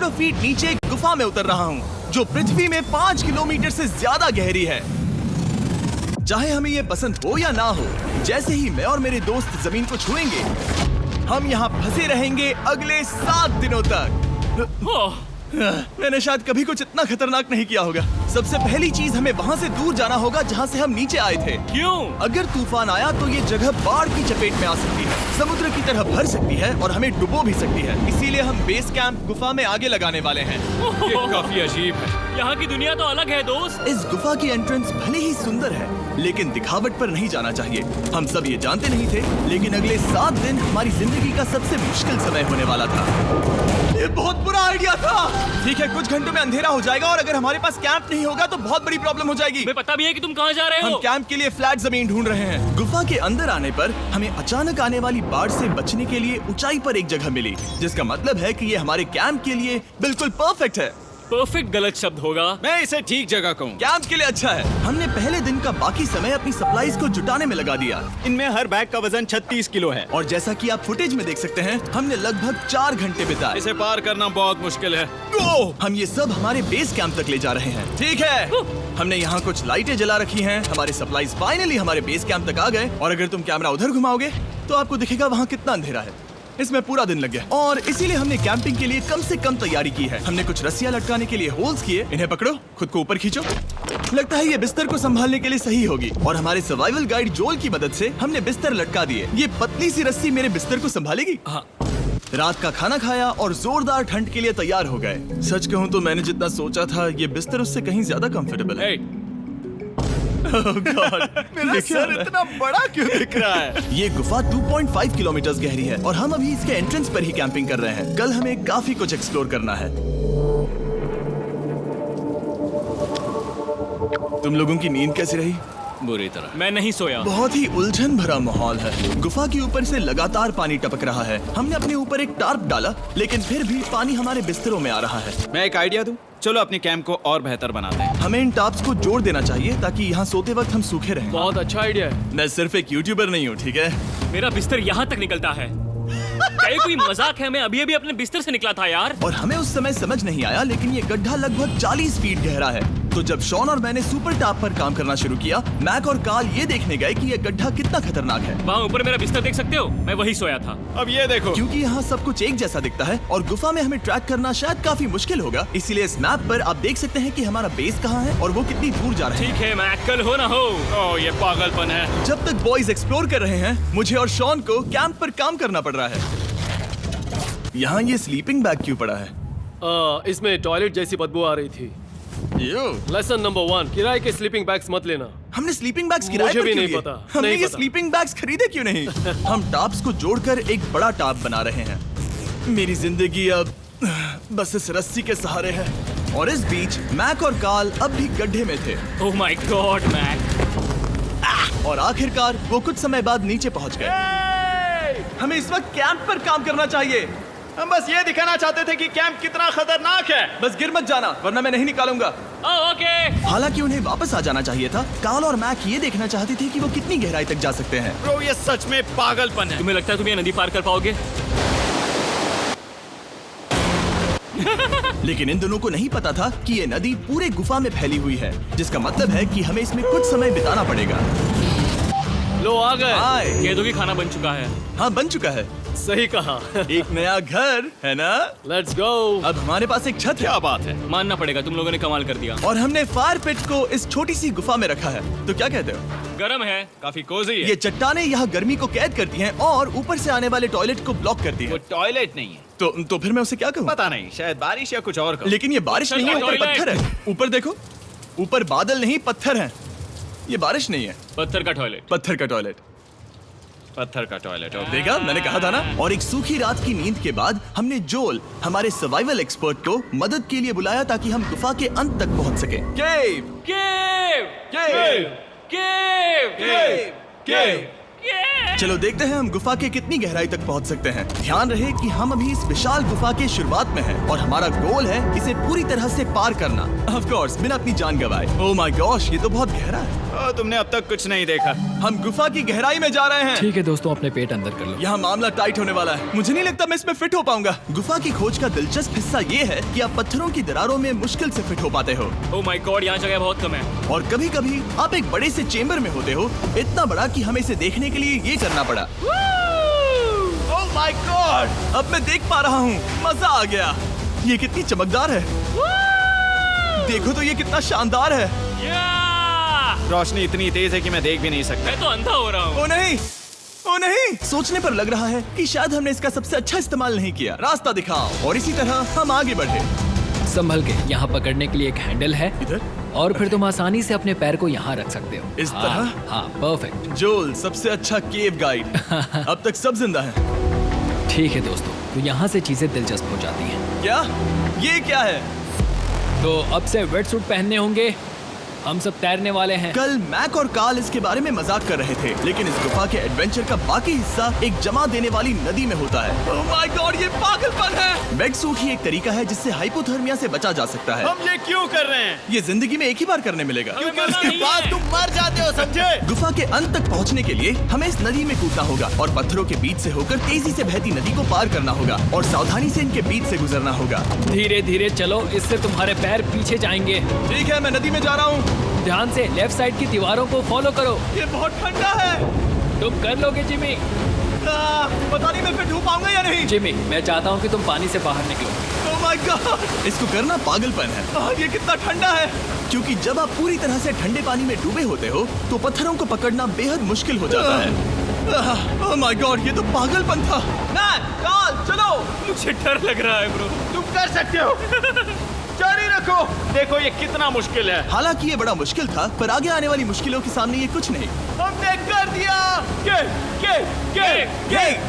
सैकड़ों फीट नीचे एक गुफा में उतर रहा हूँ जो पृथ्वी में 5 किलोमीटर से ज्यादा गहरी है। चाहे हमें ये पसंद हो या ना हो, जैसे ही मैं और मेरे दोस्त जमीन को छुएंगे, हम यहाँ फंसे रहेंगे अगले 7 दिनों तक। मैंने शायद कभी कुछ इतना खतरनाक नहीं किया होगा। सबसे पहली चीज, हमें वहाँ से दूर जाना होगा जहाँ से हम नीचे आए थे। क्यों? अगर तूफान आया तो ये जगह बाढ़ की चपेट में आ सकती है, समुद्र की तरह भर सकती है और हमें डुबो भी सकती है। इसीलिए हम बेस कैंप गुफा में आगे लगाने वाले हैं। ये काफी अजीब है। यहाँ की दुनिया तो अलग है दोस्त। इस गुफा की एंट्रेंस भले ही सुंदर है, लेकिन दिखावट पर नहीं जाना चाहिए। हम सब ये जानते नहीं थे, लेकिन अगले 7 दिन हमारी जिंदगी का सबसे मुश्किल समय होने वाला था। ये बहुत बुरा आइडिया था। ठीक है, कुछ घंटों में अंधेरा हो जाएगा और अगर हमारे पास कैंप नहीं होगा तो बहुत बड़ी प्रॉब्लम हो जाएगी। हमें पता भी है कि तुम कहाँ जा रहे हो। हम कैंप के लिए फ्लैट जमीन ढूंढ रहे हैं। गुफा के अंदर आने पर हमें अचानक आने वाली बाढ़ से बचने के लिए ऊंचाई पर एक जगह मिली, जिसका मतलब है कि ये हमारे कैंप के लिए बिल्कुल परफेक्ट है। परफेक्ट गलत शब्द होगा। मैं इसे ठीक जगह कहूँ। कैंप के लिए अच्छा है। हमने पहले दिन का बाकी समय अपनी सप्लाईज को जुटाने में लगा दिया। इनमें हर बैग का वजन 36 किलो है। और जैसा कि आप फुटेज में देख सकते हैं, हमने लगभग 4 घंटे बिताए। इसे पार करना बहुत मुश्किल है। हम ये सब हमारे बेस कैंप तक ले जा रहे हैं। ठीक है, हमने यहाँ कुछ लाइटें जला रखी हैं। हमारे सप्लाईज फाइनली हमारे बेस कैंप तक आ गए। और अगर तुम कैमरा उधर घुमाओगे तो आपको दिखेगा वहाँ कितना अंधेरा है। इसमें पूरा दिन लग गया और इसीलिए हमने कैंपिंग के लिए कम से कम तैयारी की है। हमने कुछ रस्सियां लटकाने के लिए होल्स किए। इन्हें पकड़ो, खुद को ऊपर खींचो। लगता है ये बिस्तर को संभालने के लिए सही होगी। और हमारे सर्वाइवल गाइड जोल की मदद से हमने बिस्तर लटका दिए। ये पतली सी रस्सी मेरे बिस्तर को संभालेगी। हाँ। रात का खाना खाया और जोरदार ठंड के लिए तैयार हो गए। सच कहूँ तो मैंने जितना सोचा था, ये बिस्तर उससे कहीं ज्यादा कंफर्टेबल है। Oh God, मेरा सर इतना बड़ा क्यों दिख रहा है? ये गुफा 2.5 किलोमीटर गहरी है और हम अभी इसके एंट्रेंस पर ही कैंपिंग कर रहे हैं। कल हमें काफी कुछ एक्सप्लोर करना है। तुम लोगों की नींद कैसी रही? बुरी तरह। मैं नहीं सोया। बहुत ही उलझन भरा माहौल है। गुफा के ऊपर से लगातार पानी टपक रहा है। हमने अपने ऊपर एक टार्प डाला, लेकिन फिर भी पानी हमारे बिस्तरों में आ रहा है। मैं एक आइडिया दूं? चलो अपने कैंप को और बेहतर बनाते हैं। हमें इन टार्प्स को जोड़ देना चाहिए ताकि यहाँ सोते वक्त हम सूखे रहें। बहुत अच्छा आइडिया है। मैं सिर्फ एक यूट्यूबर नहीं हूँ, ठीक है? मेरा बिस्तर यहाँ तक निकलता है। क्या ये कोई मजाक है? मैं अभी अभी अपने बिस्तर से निकला था यार। और हमें उस समय समझ नहीं आया, लेकिन ये गड्ढा लगभग 40 फीट गहरा है। तो जब शॉन और मैंने सुपर टॉप पर काम करना शुरू किया, मैक और कार्ल ये देखने गए कि ये गड्ढा कितना खतरनाक है। वहाँ ऊपर मेरा बिस्तर देख सकते हो? मैं वही सोया था। अब ये देखो। क्योंकि यहाँ सब कुछ एक जैसा दिखता है और गुफा में हमें ट्रैक करना शायद काफी मुश्किल होगा, इसीलिए इस मैप पर आप देख सकते हैं कि हमारा बेस कहाँ है और वो कितनी दूर जा रहा है। ठीक है, मैं कल हो ना हो। ओह, ये पागलपन है। जब तक बॉयज एक्सप्लोर कर रहे हैं, मुझे और शॉन को कैंप पर काम करना पड़ रहा है। यहाँ ये स्लीपिंग बैग क्यों पड़ा है? इसमें टॉयलेट जैसी बदबू आ रही थी। लेसन नंबर 1, किराए के स्लीपिंग बैग्स मत लेना। हमने स्लीपिंग बैग्स किराए मुझे पर भी क्यों नहीं लिए? पता, हमने नहीं ये पता। स्लीपिंग बैग्स खरीदे क्यों नहीं? हम टॉप्स को जोड़कर एक बड़ा टॉप बना रहे हैं। मेरी जिंदगी अब बस इस रस्सी के सहारे है। और इस बीच मैक और कार्ल अब भी गड्ढे में थे। Oh my god Mac. और आखिरकार वो कुछ समय बाद नीचे पहुंच गए। हमें इस वक्त कैंप पर काम करना चाहिए। हम बस ये दिखाना चाहते थे कि कैंप कितना खतरनाक है। बस गिर मत जाना, वरना मैं नहीं निकालूंगा। ओके। हालांकि उन्हें वापस आ जाना चाहिए था। कार्ल और मैक ये देखना चाहते थे कि वो कितनी गहराई तक जा सकते हैं। ब्रो, ये सच में पागलपन है। तुम्हें लगता है तुम ये नदी पार कर पाओगे? लेकिन इन दोनों को नहीं पता था कि ये नदी पूरे गुफा में फैली हुई है, जिसका मतलब है कि हमें इसमें कुछ समय बिताना पड़ेगा। लो आ गए। हाय। कह दो कि खाना बन चुका है। हाँ, बन चुका है। सही कहा। एक नया घर है ना? Let's go. अब हमारे पास एक छत है। क्या बात है। मानना पड़ेगा, तुम लोगों ने कमाल कर दिया। और हमने फायर पिट को इस छोटी सी गुफा में रखा है। तो क्या कहते हो? गरम है, काफी कोजी है। ये चट्टानें यहाँ गर्मी को कैद करती हैं और ऊपर से आने वाले टॉयलेट को ब्लॉक करती वो हैं। टॉयलेट नहीं है। तो फिर मैं उसे क्या कहूँ? पता नहीं, शायद बारिश या कुछ और कहो। लेकिन ये बारिश नहीं है, ऊपर टॉयलेट। पत्थर है। ऊपर देखो, ऊपर बादल नहीं पत्थर है। ये बारिश नहीं है, पत्थर का टॉयलेट। पत्थर का टॉयलेट। पत्थर का टॉयलेट। देखा, मैंने कहा था ना। और एक सूखी रात की नींद के बाद हमने जोल, हमारे सर्वाइवल एक्सपर्ट को मदद के लिए बुलाया ताकि हम गुफा के अंत तक पहुंच सके। केव, केव, केव, केव, केव, केव। केव। चलो देखते हैं हम गुफा के कितनी गहराई तक पहुंच सकते हैं। ध्यान रहे कि हम अभी इस विशाल गुफा के शुरुआत में हैं और हमारा गोल है इसे पूरी तरह से पार करना। ऑफ कोर्स, बिना अपनी जान गंवाए। ओह माय गॉश, ये तो बहुत गहरा है। तुमने अब तक कुछ नहीं देखा। हम गुफा की गहराई में जा रहे हैं। ठीक है दोस्तों, अपने पेट अंदर कर लो। यहाँ मामला टाइट होने वाला है। मुझे नहीं लगता मैं इसमें फिट हो पाऊंगा। गुफा की खोज का दिलचस्प हिस्सा ये है कि आप पत्थरों की दरारों में मुश्किल से फिट हो पाते हो, ओह माय गॉड, यहाँ जगह बहुत कम है। और कभी कभी आप एक बड़े से चेम्बर में होते हो, इतना बड़ा कि हमें इसे देखने के लिए ये करना पड़ा। ओह माय गॉड! अब मैं देख पा रहा हूँ, मजा आ गया। ये कितनी चमकदार है, देखो तो ये कितना शानदार है। रोशनी इतनी तेज है कि मैं देख भी नहीं सकता। मैं तो अंधा हो रहा हूँ। ओ नहीं, ओ नहीं, सोचने पर लग रहा है कि शायद हमने इसका सबसे अच्छा इस्तेमाल नहीं किया। रास्ता दिखाओ। और इसी तरह हम आगे बढ़े। संभल के, यहाँ पकड़ने के लिए एक हैंडल है इधर? और फिर तुम आसानी से अपने पैर को यहाँ रख सकते हो। इस हाँ, तरह? हाँ, परफेक्ट। जोल सबसे अच्छा केव गाइड। अब तक सब जिंदा हैं। ठीक है दोस्तों, तो यहाँ से चीजें दिलचस्प हो जाती हैं। क्या? ये क्या है? तो अब से वेट सूट पहनने होंगे। हम सब तैरने वाले हैं। कल मैक और कार्ल इसके बारे में मजाक कर रहे थे, लेकिन इस गुफा के एडवेंचर का बाकी हिस्सा एक जमा देने वाली नदी में होता है। ओह माय गॉड, ये पागलपन है। वेट सूट ही एक तरीका है जिससे हाइपोथर्मिया से बचा जा सकता है। हम ये क्यों कर रहे हैं? ये जिंदगी में एक ही बार करने मिलेगा। क्योंकि उसके बाद तुम मर जाते हो, समझे? गुफा के अंत तक पहुंचने के लिए हमें इस नदी में कूदना होगा और पत्थरों के बीच से होकर तेजी से बहती नदी को पार करना होगा और सावधानी से इनके बीच से गुजरना होगा। धीरे धीरे चलो, इससे तुम्हारे पैर पीछे जाएंगे। ठीक है, मैं नदी में जा रहा हूँ। ध्यान से लेफ्ट साइड की दीवारों को फॉलो करो। ये बहुत ठंडा है। तुम कर लोगे जिमी। पता नहीं मैं फिट हो पाऊंगा या नहीं। जिमी, मैं चाहता हूँ कि तुम पानी से बाहर निकलो। ओह माय गॉड, इसको करना पागलपन है। ये कितना ठंडा है। क्योंकि जब आप पूरी तरह से ठंडे पानी में डूबे होते हो तो पत्थरों को पकड़ना बेहद मुश्किल हो जाता है। ओह माय गॉड, ये तो पागलपन था। कार्ल, चलो। मुझे डर लग रहा है ब्रो। तुम कर सकते हो। जारी रखो। देखो ये कितना मुश्किल है। हालांकि ये बड़ा मुश्किल था, पर आगे आने वाली मुश्किलों के सामने ये कुछ नहीं। हमने कर दिया।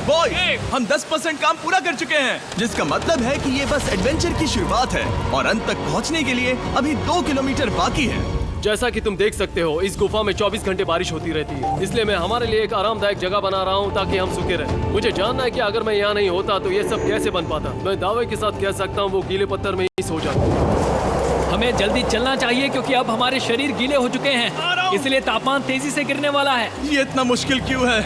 बॉय, हम 10% काम पूरा कर चुके हैं, जिसका मतलब है कि ये बस एडवेंचर की शुरुआत है और अंत तक पहुंचने के लिए अभी 2 किलोमीटर बाकी है। जैसा कि तुम देख सकते हो, इस गुफा में 24 घंटे बारिश होती रहती है, इसलिए मैं हमारे लिए एक आरामदायक जगह बना रहा हूँ ताकि हम सूखे रहें। मुझे जानना है कि अगर मैं यहाँ नहीं होता तो ये सब कैसे बन पाता। मैं दावे के साथ कह सकता हूँ वो गीले पत्थर में ही सो जाता। हमें जल्दी चलना चाहिए क्योंकि अब हमारे शरीर गीले हो चुके हैं, इसलिए तापमान तेजी से गिरने वाला है। ये इतना मुश्किल क्यों है?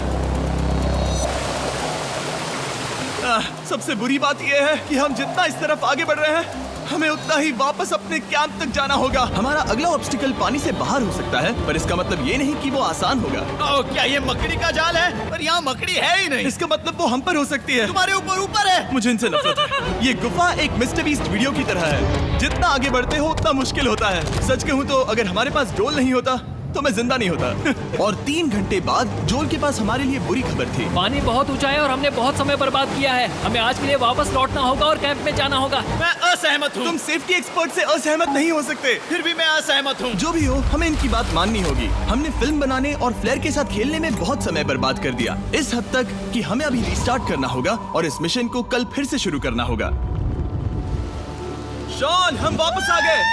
सबसे बुरी बात यह है कि हम जितना इस तरफ आगे बढ़ रहे हैं, हमें उतना ही वापस अपने कैंप तक जाना होगा। हमारा अगला ऑब्स्टिकल पानी से बाहर हो सकता है, पर इसका मतलब ये नहीं कि वो आसान होगा। ओह, क्या ये मकड़ी का जाल है? पर यहाँ मकड़ी है ही नहीं। इसका मतलब वो हम पर हो सकती है। तुम्हारे ऊपर है। मुझे इनसे नफरत है। ये गुफा एक मिस्टर बीस्ट वीडियो की तरह है। जितना आगे बढ़ते हो उतना मुश्किल होता है। सच कहूँ तो अगर हमारे पास डोल नहीं होता तो मैं जिंदा नहीं होता। और 3 घंटे बाद जोल के पास हमारे लिए बुरी खबर थी। पानी बहुत ऊंचा है और हमने बहुत समय बर्बाद किया है। हमें आज के लिए वापस लौटना होगा और कैंप में जाना होगा। मैं असहमत हूँ। तुम सेफ्टी एक्सपर्ट से असहमत नहीं हो सकते। फिर भी मैं असहमत हूँ। जो भी हो, हमें इनकी बात माननी होगी। हमने फिल्म बनाने और फ्लेयर के साथ खेलने में बहुत समय बर्बाद कर दिया, इस हद तक कि हमें अभी रिस्टार्ट करना होगा और इस मिशन को कल फिर से शुरू करना होगा। शॉन, हम वापस आ गए।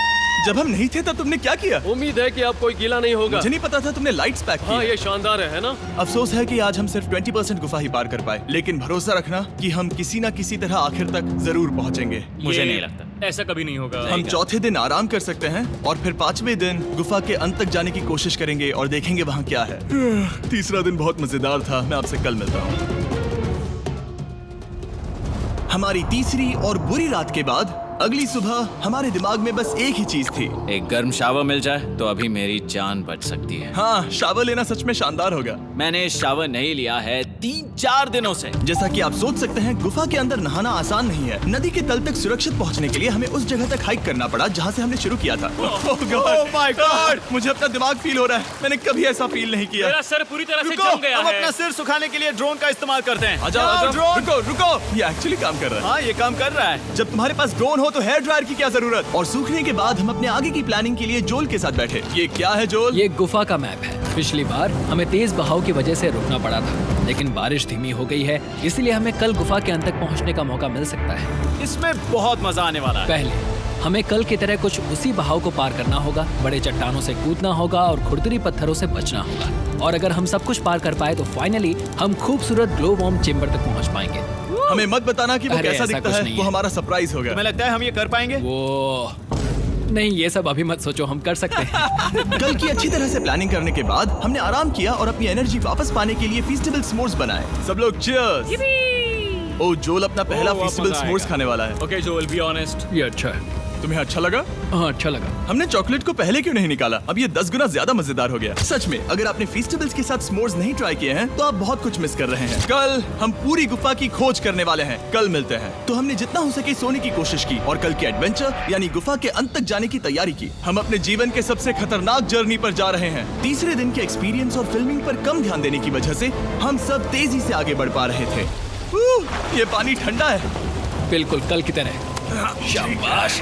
जब हम नहीं थे तब तुमने क्या किया? उम्मीद है कि अब कोई गीला नहीं होगा। मुझे नहीं पता था तुमने लाइट्स पैक की। हाँ, ये शानदार है ना? अफसोस है कि आज हम सिर्फ 20% गुफा ही पार कर पाए, लेकिन भरोसा रखना कि हम किसी न किसी तरह आखिर तक जरूर पहुंचेंगे। मुझे नहीं लगता ऐसा कभी नहीं होगा। हम चौथे दिन आराम कर सकते हैं और फिर 5वें दिन गुफा के अंत तक जाने की कोशिश करेंगे और देखेंगे वहाँ क्या है। तीसरा दिन बहुत मजेदार था। मैं आपसे कल मिलता हूँ। हमारी तीसरी और बुरी रात के बाद अगली सुबह हमारे दिमाग में बस एक ही चीज थी। एक गर्म शावर मिल जाए तो अभी मेरी जान बच सकती है। हाँ, शावर लेना सच में शानदार होगा। मैंने शावर नहीं लिया है 3-4 दिनों से। जैसा कि आप सोच सकते हैं, गुफा के अंदर नहाना आसान नहीं है। नदी के तल तक सुरक्षित पहुंचने के लिए हमें उस जगह तक हाइक करना पड़ा जहां से हमने शुरू किया था। Oh my God! मुझे अपना दिमाग फील हो रहा है। मैंने कभी ऐसा फील नहीं किया। मेरा सर पूरी तरह से रुको, जम गया हम है। अपना सिर सुखाने के लिए ड्रोन का इस्तेमाल करते हैं। आजाओ, ड्रोन। रुको रुको, ये एक्चुअली काम कर रहा है। हाँ, ये काम कर रहा है। जब तुम्हारे पास ड्रोन हो तो हेयर ड्रायर की क्या जरूरत। और सूखने के बाद हम अपने आगे की प्लानिंग के लिए जोल के साथ बैठे। ये क्या है जोल? ये गुफा का मैप है। पिछली बार हमें तेज बहाव की वजह से रुकना पड़ा था, लेकिन बारिश धीमी हो गई है, इसलिए हमें कल गुफा के अंत तक पहुंचने का मौका मिल सकता है। इसमें बहुत मजा आने वाला है। पहले हमें कल की तरह कुछ उसी बहाव को पार करना होगा, बड़े चट्टानों से कूदना होगा और खुरदुरी पत्थरों से बचना होगा। और अगर हम सब कुछ पार कर पाए तो फाइनली हम खूबसूरत ग्लो वार्म चेम्बर तक पहुंच पाएंगे। हमें मत बताना कि वो अरे, कैसा ऐसा दिखता कुछ है। नहीं वो है। हमारा सरप्राइज होगा। तुम्हें लगता है हम ये कर पाएंगे? वो नहीं, ये सब अभी मत सोचो, हम कर सकते हैं। कल की अच्छी तरह से प्लानिंग करने के बाद हमने आराम किया और अपनी एनर्जी वापस पाने के लिए फीस्टेबल स्मोर्स बनाए। सब लोग चीयर्स। ओ, जोल अपना पहला ओ, अब फीस्टेबल मजा स्मोर्स आएगा। खाने वाला है। Okay Joel, be honest. ये अच्छा है। तुम्हें अच्छा लगा? हाँ, अच्छा लगा। हमने चॉकलेट को पहले क्यों नहीं निकाला? अब ये 10 गुना ज्यादा मजेदार हो गया। सच में, अगर आपने फीस्टेबल्स के साथ स्मोर्स नहीं ट्राई किए हैं तो आप बहुत कुछ मिस कर रहे हैं। कल हम पूरी गुफा की खोज करने वाले हैं। कल मिलते हैं। तो हमने जितना हो सके सोने की कोशिश की और कल के एडवेंचर यानी गुफा के अंत तक जाने की तैयारी की। हम अपने जीवन के सबसे खतरनाक जर्नी पर जा रहे हैं। तीसरे दिन के एक्सपीरियंस और फिल्मिंग पर कम ध्यान देने की वजह से हम सब तेजी से आगे बढ़ पा रहे थे। ये पानी ठंडा है। बिल्कुल कल की तरह। शाबाश।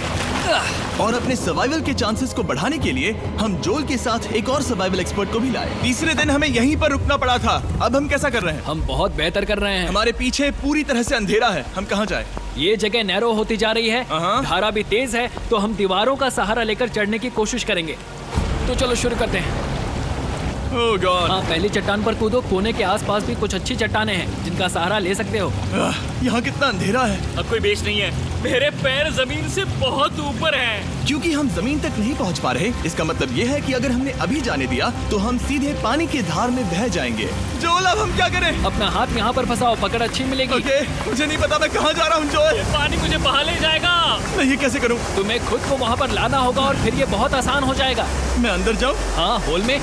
और अपने सर्वाइवल के चांसेस को बढ़ाने के लिए हम जोल के साथ एक और सर्वाइवल एक्सपर्ट को भी लाए। तीसरे दिन हमें यहीं पर रुकना पड़ा था। अब हम कैसा कर रहे हैं? हम बहुत बेहतर कर रहे हैं। हमारे पीछे पूरी तरह से अंधेरा है। हम कहाँ जाए? ये जगह नैरो होती जा रही है, हाँ। धारा भी तेज है, तो हम दीवारों का सहारा लेकर चढ़ने की कोशिश करेंगे। तो चलो शुरू करते हैं। ओह गॉड। हाँ, पहली चट्टान पर कूदो। कोने के आसपास भी कुछ अच्छी चट्टानें हैं जिनका सहारा ले सकते हो। यहाँ कितना अंधेरा है। अब कोई बेस नहीं है। मेरे पैर जमीन से बहुत ऊपर हैं। क्योंकि हम जमीन तक नहीं पहुँच पा रहे, इसका मतलब ये है कि अगर हमने अभी जाने दिया तो हम सीधे पानी की धार में बह जाएंगे। जोल, अब हम क्या करें? अपना हाथ यहाँ पर फंसाओ, पकड़ अच्छी मिलेगी। ओके, मुझे नहीं पता मैं कहाँ जा रहा हूँ जोल। पानी मुझे बहा ले जाएगा। मैं ये कैसे करूँ? तुम्हें खुद को वहाँ पर लाना होगा और फिर ये बहुत आसान हो जाएगा। मैं अंदर जाऊँ? हाँ, होल में।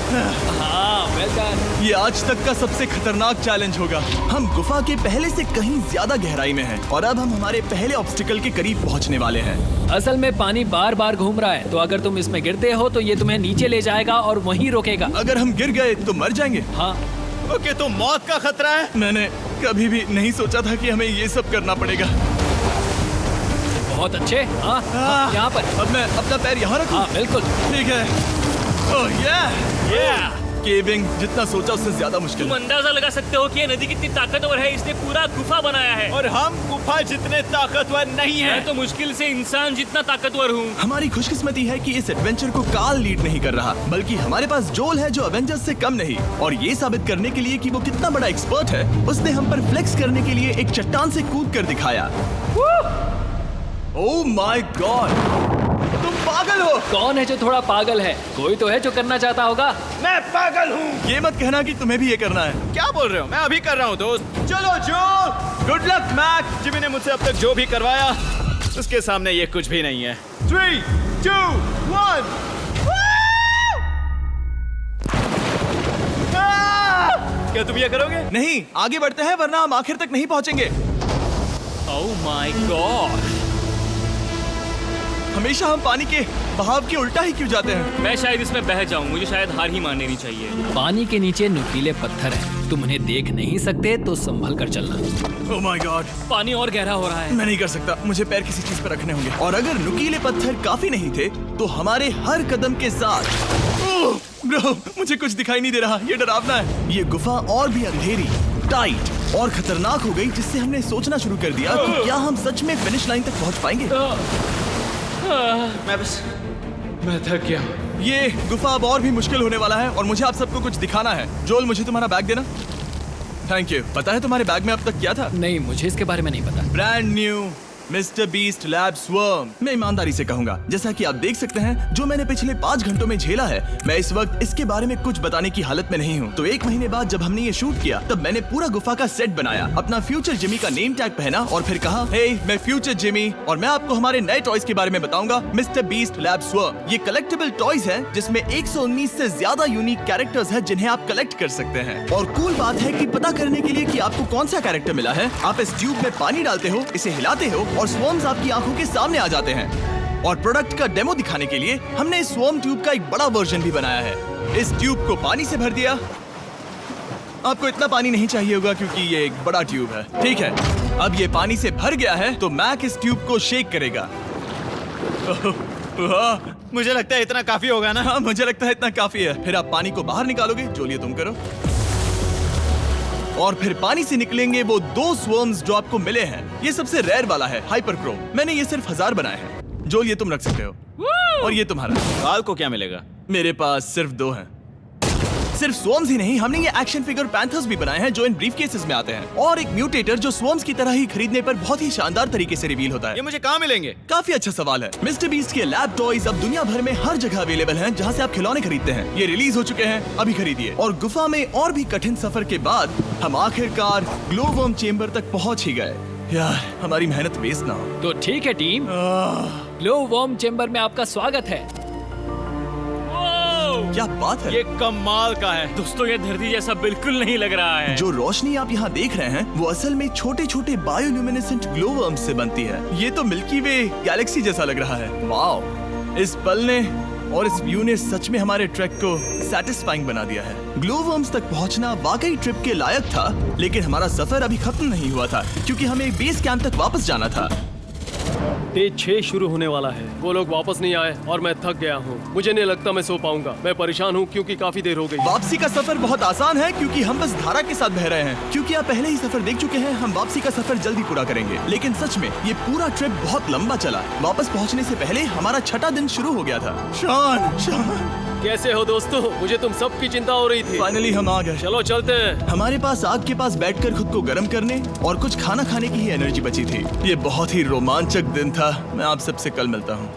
हाँ, वेल डन। ये आज तक का सबसे खतरनाक चैलेंज होगा। हम गुफा के पहले से कहीं ज्यादा गहराई में हैं और अब हम हमारे पहले ऑब्स्टिकल के करीब पहुंचने वाले हैं। असल में पानी बार बार घूम रहा है, तो अगर तुम इसमें गिरते हो तो ये तुम्हें नीचे ले जाएगा और वहीं रोकेगा। अगर हम गिर गए तो मर जाएंगे। हाँ, ओके, तो मौत का खतरा है। मैंने कभी भी नहीं सोचा था कि हमें ये सब करना पड़ेगा। बहुत अच्छे। हाँ, हाँ, यहाँ पर। अब मैं अपना पैर यहाँ रखूं? हाँ, बिल्कुल। ठीक है। ओह yeah! केविंग जितना सोचा उससे ज्यादा मुश्किल तुम है। अंदाजा लगा सकते हो कि ये नदी कितनी ताकतवर है। इसने पूरा गुफा बनाया है। और हम गुफा जितने ताकतवर नहीं मैं हैं। तो मुश्किल से इंसान जितना ताकतवर हूँ। हमारी खुशकिस्मती है कि इस एडवेंचर को काल लीड नहीं कर रहा, बल्कि हमारे पास जोल है जो अवेंजर्स से कम नहीं। और ये साबित करने के लिए कि वो कितना बड़ा एक्सपर्ट है, उसने हम पर फ्लेक्स करने के लिए एक चट्टान से कूद कर दिखाया। ओह माय गॉड, तुम पागल हो। कौन है जो थोड़ा पागल है? कोई तो है जो करना चाहता होगा। मैं पागल हूँ। ये मत कहना कि तुम्हें भी ये करना है। क्या बोल रहे हो? मैं अभी कर रहा हूँ दोस्त। चलो जो, गुड लक मैक। जिमी ने मुझसे अब तक जो भी करवाया उसके सामने ये कुछ भी नहीं है। 3, 2, 1। क्या तुम ये करोगे? नहीं, आगे बढ़ते हैं वरना हम आखिर तक नहीं पहुंचेंगे। ओह माय गॉड। हमेशा हम पानी के बहाव के उल्टा ही क्यों जाते हैं? मैं शायद इसमें बह जाऊं। मुझे शायद हार ही मान लेनी चाहिए। पानी के नीचे नुकीले पत्थर हैं। तुम उन्हें देख नहीं सकते तो संभल कर चलना। ओह माय गॉड, पानी और गहरा हो रहा है। मैं नहीं कर सकता। मुझे पैर किसी चीज पर रखने होंगे। और अगर नुकीले पत्थर काफी नहीं थे तो हमारे हर कदम के साथ ओह ब्रो, मुझे कुछ दिखाई नहीं दे रहा। ये डरावना है। ये गुफा और भी अंधेरी, टाइट और खतरनाक हो गई, जिससे हमने सोचना शुरू कर दिया कि क्या हम सच में फिनिश लाइन तक पहुंच पाएंगे। मैं थक गया। ये गुफा अब और भी मुश्किल होने वाला है और मुझे आप सबको कुछ दिखाना है। जोल, मुझे तुम्हारा बैग देना। Thank you. पता है तुम्हारे बैग में अब तक क्या था? नहीं, मुझे इसके बारे में नहीं पता। Brand new mister beast lab swarm. मैं ईमानदारी से कहूंगा, जैसा कि आप देख सकते हैं, जो मैंने पिछले 5 घंटों में झेला है, मैं इस वक्त इसके बारे में कुछ बताने की हालत में नहीं हूँ। तो 1 महीने बाद जब हमने ये शूट किया, तब मैंने पूरा गुफा का सेट बनाया, अपना फ्यूचर जिमी का नेम टैग पहना और फिर कहा, हे मैं फ्यूचर जिमी और मैं आपको हमारे नए टॉयज के बारे में बताऊंगा, मिस्टर बीस्ट लैब स्वर्म। ये कलेक्टेबल टॉयज हैं जिसमें 119 से ज्यादा यूनिक कैरेक्टर्स हैं जिन्हें आप कलेक्ट कर सकते हैं। और कूल बात है कि पता करने के लिए कि आपको कौन सा कैरेक्टर मिला है, आप इस ट्यूब में पानी डालते हो, इसे हिलाते हो और स्वर्म्स आपकी आंखों के सामने आ जाते हैं। और प्रोडक्ट का डेमो दिखाने के लिए हमने इस स्वॉर्म ट्यूब का एक बड़ा वर्जन भी बनाया है। इस ट्यूब को पानी से भर दिया। आपको इतना पानी नहीं चाहिए होगा क्योंकि ये एक बड़ा ट्यूब है। ठीक है, अब ये पानी से भर गया है तो मैक इस ट्यूब को शेक करेगा। मुझे लगता है इतना काफी होगा ना? हाँ, मुझे लगता है इतना काफी है। फिर आप पानी को बाहर निकालोगे। जोलिए तुम करो। और फिर पानी से निकलेंगे वो 2 स्वर्म्स जो आपको मिले हैं। ये सबसे रेयर वाला है, हाइपरक्रोम। मैंने ये सिर्फ 1000 बनाए हैं। जोल, ये तुम रख सकते हो। और ये तुम्हारा। काल को क्या मिलेगा? मेरे पास सिर्फ 2 हैं। सिर्फ स्वॉर्म्स ही नहीं, हमने ये एक्शन फिगर पैंथर्स भी बनाए हैं जो इन ब्रीफ केसेस में आते हैं, और एक म्यूटेटर जो स्वॉर्म्स की तरह ही खरीदने पर बहुत ही शानदार तरीके से रिवील होता है। ये मुझे कहाँ मिलेंगे? काफी अच्छा सवाल है। मिस्टर बीस्ट के लैब टॉयज अब दुनिया भर में हर जगह अवेलेबल हैं जहां से आप खिलौने खरीदते हैं। ये रिलीज हो चुके हैं, अभी खरीदिए। और गुफा में और भी कठिन सफर के बाद हम आखिरकार ग्लो वर्म चेम्बर तक पहुंच ही गए। यार, हमारी मेहनत वेस्ट ना हो। तो ठीक है टीम, ग्लो वर्म चेम्बर में आपका स्वागत है। क्या बात है! ये कमाल का है। दोस्तों ये धरती जैसा बिल्कुल नहीं लग रहा है। जो रोशनी आप यहाँ देख रहे हैं वो असल में छोटे छोटे बायोल्यूमिनेसेंट ग्लो वर्म्स से बनती है। ये तो मिल्की वे गैलेक्सी जैसा लग रहा है। वाओ! इस पल ने और इस व्यू ने सच में हमारे ट्रैक को सैटिस्फाइंग बना दिया है। ग्लो वर्म्स तक पहुंचना वाकई ट्रिप के लायक था, लेकिन हमारा सफर अभी खत्म नहीं हुआ था क्योंकि हमें बेस कैंप तक वापस जाना था। डे 6 शुरू होने वाला है। वो लोग वापस नहीं आए और मैं थक गया हूँ। मुझे नहीं लगता मैं सो पाऊंगा। मैं परेशान हूँ क्योंकि काफी देर हो गई। वापसी का सफर बहुत आसान है क्योंकि हम बस धारा के साथ बह रहे हैं। क्योंकि आप पहले ही सफर देख चुके हैं, हम वापसी का सफर जल्दी पूरा करेंगे। लेकिन सच में ये पूरा ट्रिप बहुत लंबा चला। वापस पहुंचने से पहले हमारा 6वां दिन शुरू हो गया था। शान, कैसे हो दोस्तों? मुझे तुम सबकी चिंता हो रही थी। फाइनली हम आ गए। चलो चलते हैं। हमारे पास आग के पास बैठकर खुद को गर्म करने और कुछ खाना खाने की ही एनर्जी बची थी। ये बहुत ही रोमांचक दिन था। मैं आप सबसे कल मिलता हूँ,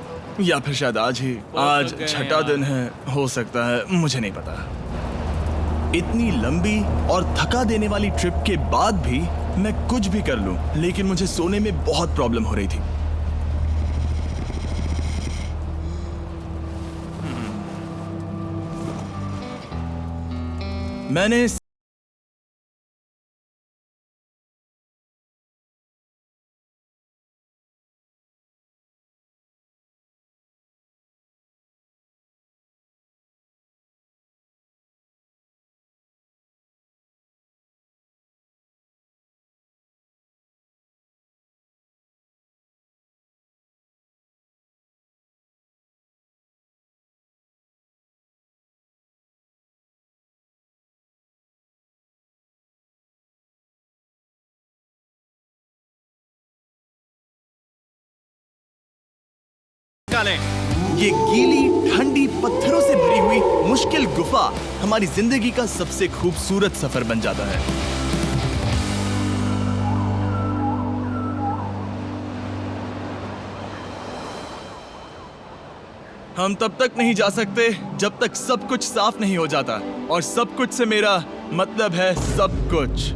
या फिर शायद आज ही। आज सकते हैं 6वां दिन है, हो सकता है, मुझे नहीं पता। इतनी लंबी और थका देने वाली ट्रिप के बाद भी मैं कुछ भी कर लूं, लेकिन मुझे सोने में बहुत प्रॉब्लम हो रही थी। मैंने ये गीली ठंडी पत्थरों से भरी हुई मुश्किल गुफा हमारी जिंदगी का सबसे खूबसूरत सफर बन जाता है। हम तब तक नहीं जा सकते जब तक सब कुछ साफ नहीं हो जाता, और सब कुछ से मेरा मतलब है सब कुछ।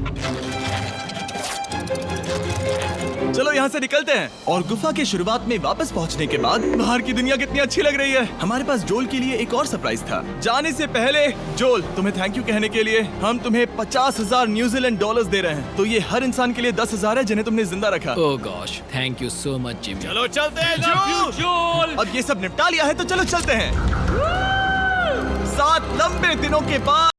चलो यहाँ से निकलते हैं। और गुफा के शुरुआत में वापस पहुँचने के बाद बाहर की दुनिया कितनी अच्छी लग रही है। हमारे पास जोल के लिए एक और सरप्राइज था। जाने से पहले जोल, तुम्हें थैंक यू कहने के लिए हम तुम्हें 50,000 न्यूजीलैंड डॉलर्स दे रहे हैं। तो ये हर इंसान के लिए 10,000 है जिन्हें तुमने जिंदा रखा। Oh gosh, thank you so much Jimmy. चलो चलते हैं जोल। अब ये सब निपटा लिया है तो चलो चलते हैं। 7 लंबे दिनों के बाद